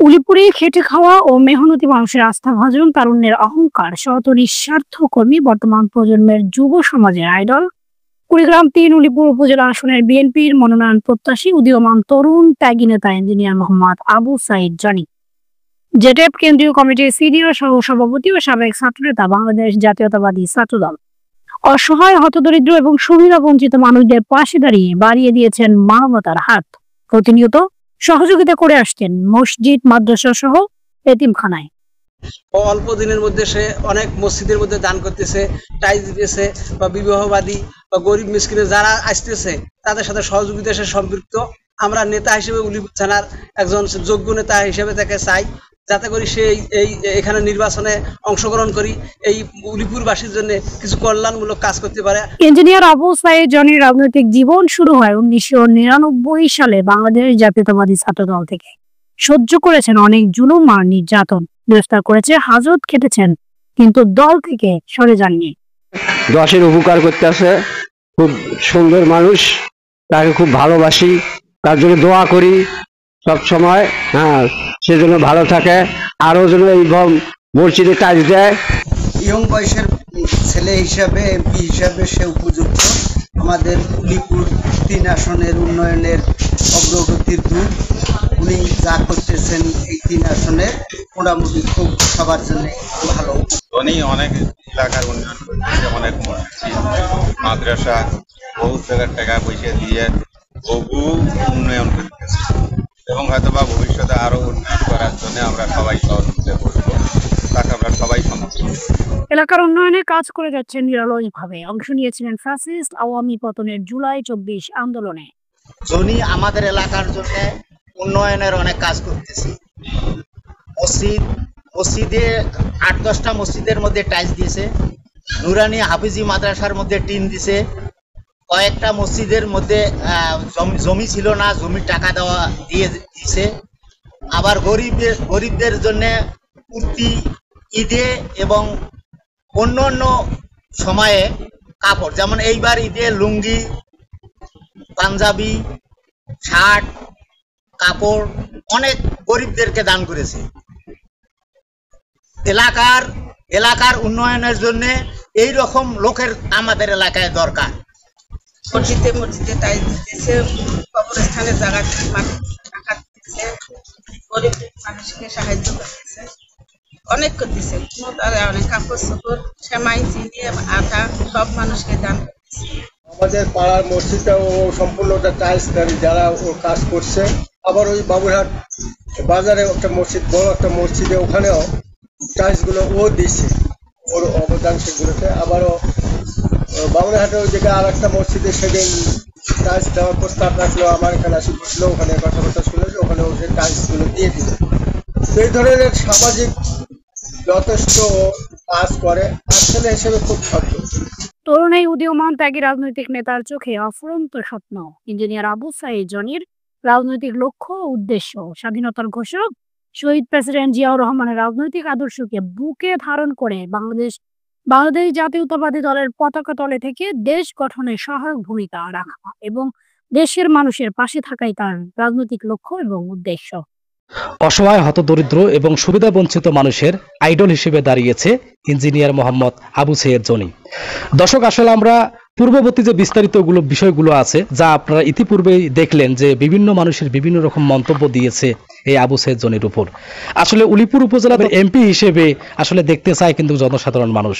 উলিপুরে খেটে খাওয়া ও মেহনতি মানুষের আস্থাভাজন তারুণ্যের অহংকার, সৎ ও নিঃস্বার্থ কর্মী, বর্তমান প্রজন্মের যুব সমাজের আইডল। কুড়িগ্রাম-৩ উলিপুর উপজেলা আসনের বিএনপির মনোনয়ন প্রত্যাশী উদীয়মান তরুণ ত্যাগী নেতা ইঞ্জিনিয়ার মোহাম্মদ আবু সাঈদ জনি, জেটেপ কেন্দ্রীয় কমিটির সিনিয়র সহ-সভাপতি ও সাবেক ছাত্রনেতা, বাংলাদেশ জাতীয়তাবাদী ছাত্রদল। অসহায়, হতদরিদ্র এবং সুবিধা বঞ্চিত মানুষদের পাশে দাঁড়িয়ে বাড়িয়ে দিয়েছেন মানবতার হাত। প্রতিনিয়ত সহযোগিতা করে আসছেন মসজিদ, মাদ্রাসা সহ এতিমখানায়। অল্প দিনের মধ্যে সে অনেক মসজিদের মধ্যে দান করতেছে, টাইজ দিতেছে, বা বিবাহবাদী বা গরিব মিসকিনে যারা আসতেছে তাদের সাথে সহযোগিতা সে সম্পৃক্ত। আমরা নেতা হিসেবে উলিপুর থানার একজন যোগ্য নেতা হিসেবে তাকে চাই, যাতে করে সে এখানে নির্বাচনে অংশগ্রহণ করি, এই উলিপুরবাসীর জন্য কিছু কল্যাণমূলক কাজ করতে পারে। ইঞ্জিনিয়ার আবু সাঈদ জনির রাজনৈতিক জীবন শুরু হয় 1999 সালে বাংলাদেশ জাতীয়তাবাদী ছাত্রদল থেকে। সহ্য করেছেন অনেক জুলুম আর নির্যাতন, গ্রেফতার করেছে, হাজত খেটেছেন, কিন্তু দল থেকে সরে যাননি। দেশের উপকার করতে আছে, খুব সুন্দর মানুষ, তাকে খুব ভালোবাসি, তার জন্য দোয়া করি সব সময়। সেজন্য ভালো থাকে, আরো যেন এই মসজিদে কাজ দেয়। ইয়ং বয়সের ছেলে হিসাবে, এমপি হিসাবে সে উপযুক্ত। আমাদের উলিপুর 3 আসনের উন্নয়নের অগ্রগতির দূত। উনি যা করতেছেন এই 3 আসনে মোটামুটি খুব সবার জন্য ভালো। উনি অনেক এলাকার উন্নয়ন করতেছে, অনেক মসজিদ, মাদ্রাসা, বহু জায়গার টাকা পয়সা দিয়ে বহু উন্নয়ন করতেছে, এবং হয়তো বা ভবিষ্যতে আরো উন্নয়ন করার জন্য আমরা সবাই সহযোগিতা করবো, তাকে আমরা সবাই সমর্থন। এলাকার উন্নয়নে কাজ করে যাচ্ছেন নিরলসভাবে। অংশ নিয়েছিলেন ফ্যাসিস্ট আওয়ামী পতনের জুলাই 24 আন্দোলনে। জনি আমাদের এলাকার জন্য উন্নয়নের অনেক কাজ করতেছে। মসজিদে 8-10টা মসজিদের মধ্যে টাইলস দিয়েছে, নুরানি হাফিজি মাদ্রাসার মধ্যে টিন দিছে, কয়েকটা মসজিদের মধ্যে জমি ছিল না, জমির টাকা দেওয়া দিয়ে দিছে। আবার গরিবদের জন্য প্রতি ঈদে এবং অন্য সময়ে কাপড়, যেমন এইবার ঈদে লুঙ্গি, পাঞ্জাবি, শার্ট, কাপড় অনেক গরিবদেরকে দান করেছে। এলাকার উন্নয়নের জন্য এই রকম লোকের আমাদের এলাকায় দরকার। মসজিদে টাইল দিতেছে, কবরস্থানে জায়গা টাকা দিতেছে, গরিব মানুষকে সাহায্য করতেছে, অনেক করতেছে। অনেক কাপড় চোপড়, সেমাই, চিনি, আটা সব মানুষকে দান করতেছে। আমাদের পাড়ার মসজিদটা ও সম্পূর্ণটা টাইলসকারী যারা ও কাজ করছে। আবার ওই বাবুরহাট বাজারে একটা মসজিদ, বড় একটা মসজিদে, ওখানেও টাইলসগুলো ও দিচ্ছে, ওর অবদান সেগুলোতে। আবারও বাবুরহাটের ওই জায়গায় আর একটা মসজিদে সেদিন টাইলস দেওয়ার প্রস্তাব রাখলো, আমার এখানে আসি বসলো, ওখানে কথাবার্তা শুনেছে, ওখানে ওদের টাইলসগুলো দিয়ে দিল। এই ধরনের সামাজিক যথেষ্ট কাজ করে, আর ছেলে হিসেবে খুব ভদ্র। তরুণ এই উদীয়মান ত্যাগী রাজনৈতিক নেতার চোখে অফুরন্ত স্বপ্ন ইঞ্জিনিয়ার আবু সাঈদ জনির। রাজনৈতিক লক্ষ্য ও উদ্দেশ্য স্বাধীনতার ঘোষক শহীদ প্রেসিডেন্ট জিয়াউর রহমানের রাজনৈতিক আদর্শকে বুকে ধারণ করে বাংলাদেশ জাতীয়তাবাদী দলের পতাকা তলে থেকে দেশ গঠনে সহায়ক ভূমিকা রাখা এবং দেশের মানুষের পাশে থাকাই তার রাজনৈতিক লক্ষ্য এবং উদ্দেশ্য। অসহায়, হতদরিদ্র এবং সুবিধা বঞ্চিত মানুষের আইডল হিসেবে দাঁড়িয়েছে ইঞ্জিনিয়ার মোহাম্মদ আবু সাঈদ জনি। দর্শক, আসলে আমরা পূর্ববর্তী যে বিস্তারিত বিষয়গুলো আছে, যা আপনারা ইতিপূর্বেই দেখলেন, যে বিভিন্ন মানুষের বিভিন্ন রকম মন্তব্য দিয়েছে এই আবু সাঈদ জনির উপর। আসলে উলিপুর উপজেলার এমপি হিসেবে আসলে দেখতে চায় কিন্তু জনসাধারণ মানুষ।